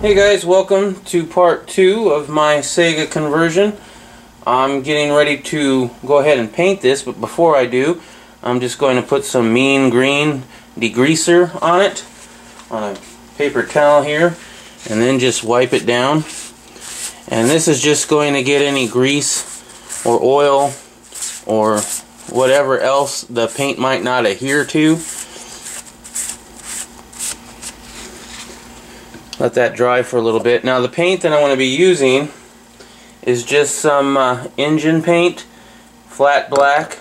Hey guys, welcome to part 2 of my Saiga conversion. I'm getting ready to go ahead and paint this, but before I do, I'm just going to put some mean green degreaser on it, on a paper towel here, and then just wipe it down. And this is just going to get any grease or oil or whatever else the paint might not adhere to. Let that dry for a little bit. Now the paint that I want to be using is just some engine paint, flat black,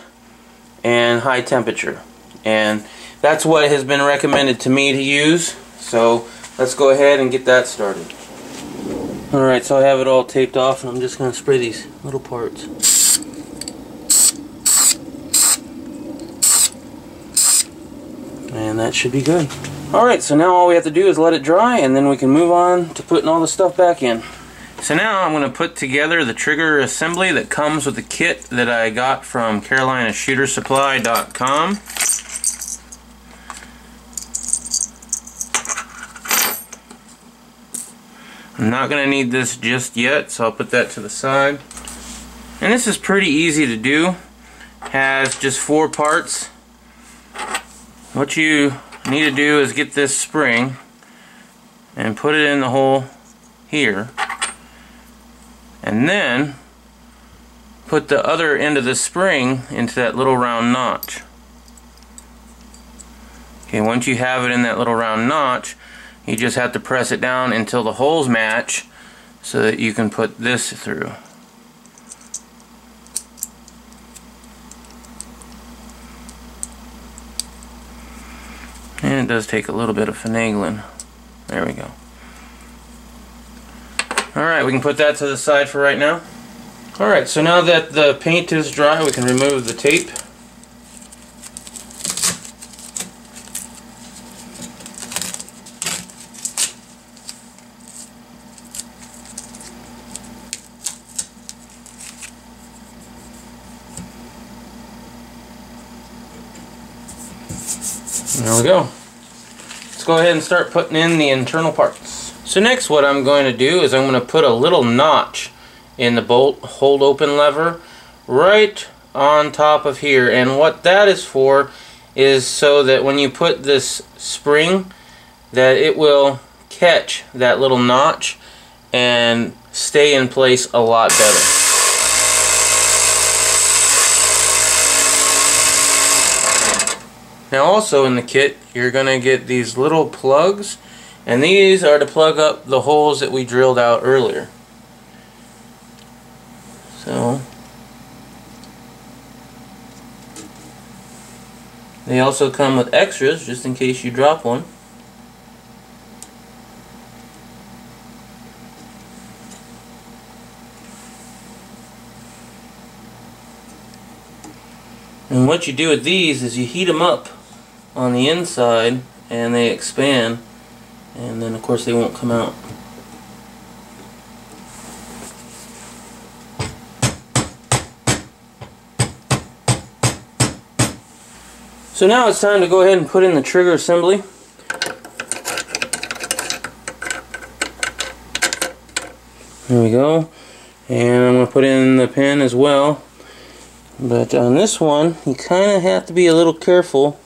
and high temperature. And that's what has been recommended to me to use. So let's go ahead and get that started. Alright, so I have it all taped off, and I'm just going to spray these little parts. And that should be good. Alright, so now all we have to do is let it dry, and then we can move on to putting all the stuff back in. So now I'm going to put together the trigger assembly that comes with the kit that I got from CarolinaShooterSupply.com. I'm not going to need this just yet, so I'll put that to the side. And this is pretty easy to do. It has just 4 parts. What you need to do is get this spring and put it in the hole here, and then put the other end of the spring into that little round notch. Okay, once you have it in that little round notch, you just have to press it down until the holes match so that you can put this through. And it does take a little bit of finagling. There we go. Alright, we can put that to the side for right now. Alright, so now that the paint is dry, we can remove the tape. There we go. Let's go ahead and start putting in the internal parts. So next what I'm going to do is I'm going to put a little notch in the bolt hold open lever right on top of here, and what that is for is so that when you put this spring that it will catch that little notch and stay in place a lot better. Now also in the kit you're going to get these little plugs, and these are to plug up the holes that we drilled out earlier. So they also come with extras just in case you drop one. And what you do with these is you heat them up on the inside and they expand, and then of course they won't come out. So now it's time to go ahead and put in the trigger assembly. There we go. And I'm going to put in the pin as well. But on this one, you kind of have to be a little careful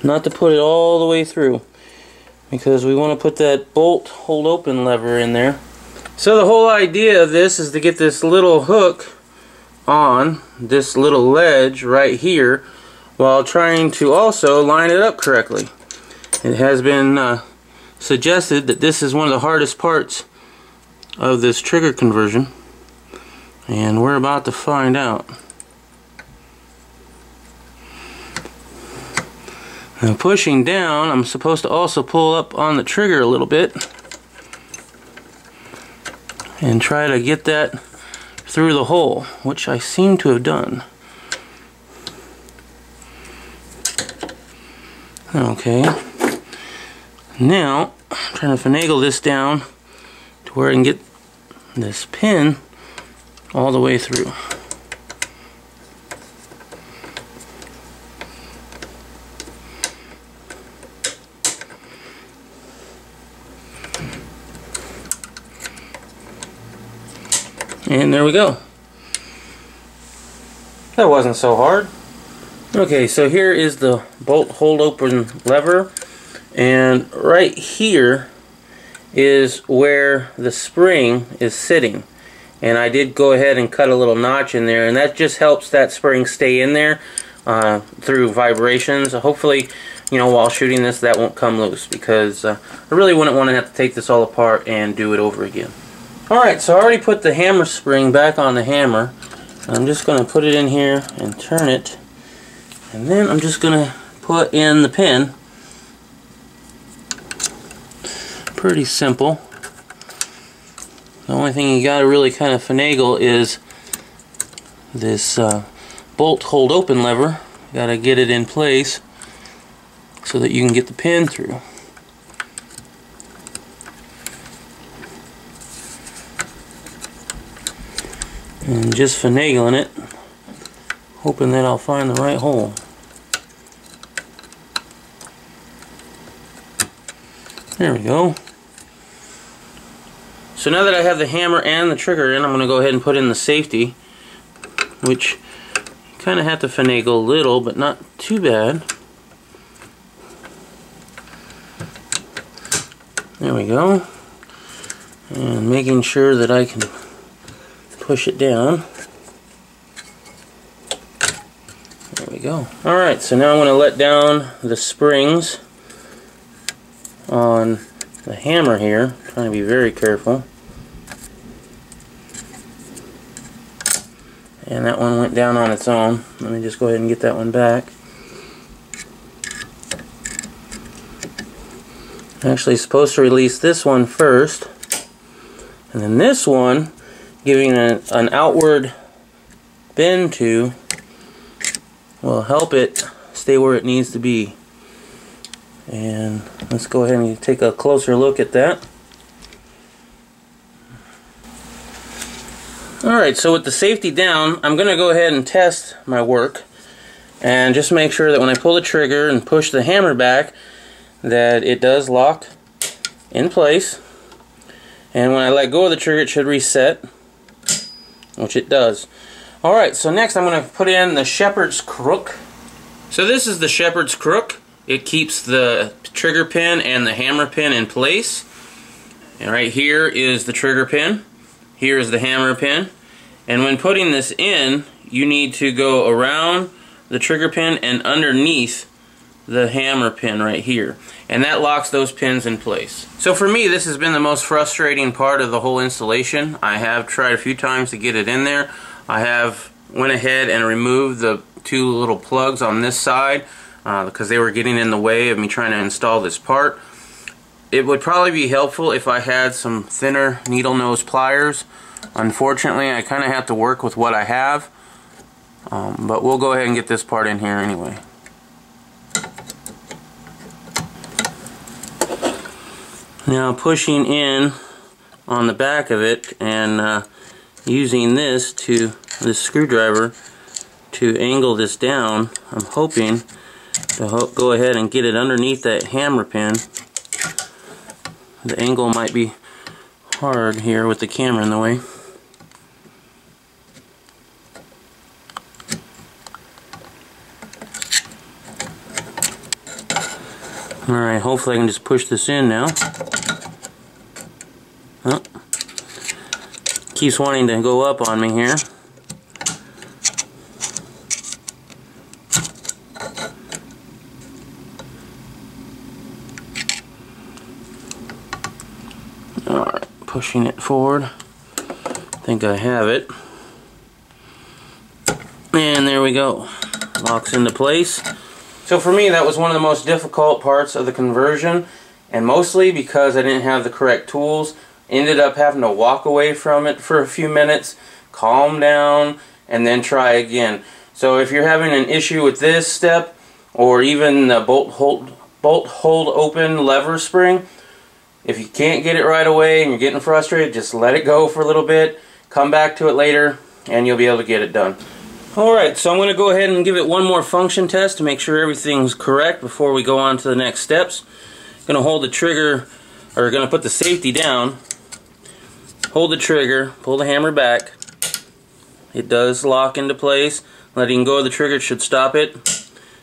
not to put it all the way through, because we want to put that bolt hold open lever in there. So the whole idea of this is to get this little hook on this little ledge right here while trying to also line it up correctly. It has been suggested that this is one of the hardest parts of this trigger conversion, and we're about to find out. Now pushing down, I'm supposed to also pull up on the trigger a little bit and try to get that through the hole, which I seem to have done. Okay, now I'm trying to finagle this down to where I can get this pin all the way through. And there we go. That wasn't so hard. Okay, so here is the bolt hold open lever, and right here is where the spring is sitting. And I did go ahead and cut a little notch in there, and that just helps that spring stay in there through vibrations. Hopefully, you know, while shooting this, that won't come loose, because I really wouldn't want to have to take this all apart and do it over again. Alright, so I already put the hammer spring back on the hammer. I'm just going to put it in here and turn it, and then I'm just going to put in the pin. Pretty simple. The only thing you got to really kind of finagle is this bolt hold open lever. You got to get it in place so that you can get the pin through. And just finagling it, hoping that I'll find the right hole. There we go. So now that I have the hammer and the trigger in, I'm going to go ahead and put in the safety, which you kind of have to finagle a little, but not too bad. There we go. And making sure that I can push it down. There we go. Alright, so now I'm going to let down the springs on the hammer here. Trying to be very careful. And that one went down on its own. Let me just go ahead and get that one back. I'm actually supposed to release this one first, and then this one, giving an outward bend to, will help it stay where it needs to be. And let's go ahead and take a closer look at that. Alright, so with the safety down, I'm going to go ahead and test my work and just make sure that when I pull the trigger and push the hammer back, that it does lock in place. And when I let go of the trigger, it should reset, which it does. Alright, so next I'm going to put in the shepherd's crook. So this is the shepherd's crook. It keeps the trigger pin and the hammer pin in place. And right here is the trigger pin. Here is the hammer pin. And when putting this in, you need to go around the trigger pin and underneath the hammer pin right here. And that locks those pins in place. So for me, this has been the most frustrating part of the whole installation. I have tried a few times to get it in there. I have went ahead and removed the two little plugs on this side because they were getting in the way of me trying to install this part. It would probably be helpful if I had some thinner needle nose pliers. Unfortunately, I kind of have to work with what I have, but we'll go ahead and get this part in here anyway. Now pushing in on the back of it and using this screwdriver to angle this down, I'm hoping to go ahead and get it underneath that hammer pin. The angle might be hard here with the camera in the way. Alright, hopefully I can just push this in now. Oh. Keeps wanting to go up on me here. Alright, pushing it forward. I think I have it. And there we go. Locks into place. So for me, that was one of the most difficult parts of the conversion, and mostly because I didn't have the correct tools. Ended up having to walk away from it for a few minutes, calm down, and then try again. So if you're having an issue with this step, or even the bolt hold open lever spring, if you can't get it right away and you're getting frustrated, just let it go for a little bit, come back to it later, and you'll be able to get it done. Alright, so I'm going to go ahead and give it one more function test to make sure everything's correct before we go on to the next steps. I'm going to hold the trigger, or going to put the safety down, hold the trigger, pull the hammer back. It does lock into place. Letting go of the trigger should stop it.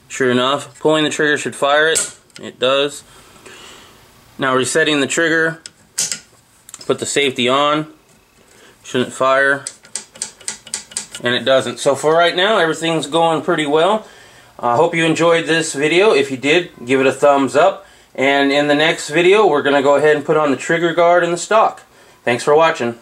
Sure enough, pulling the trigger should fire it. It does. Now resetting the trigger, put the safety on. Shouldn't fire. And it doesn't. So for right now, everything's going pretty well. I hope you enjoyed this video. If you did, give it a thumbs up. And in the next video, we're going to go ahead and put on the trigger guard and the stock. Thanks for watching.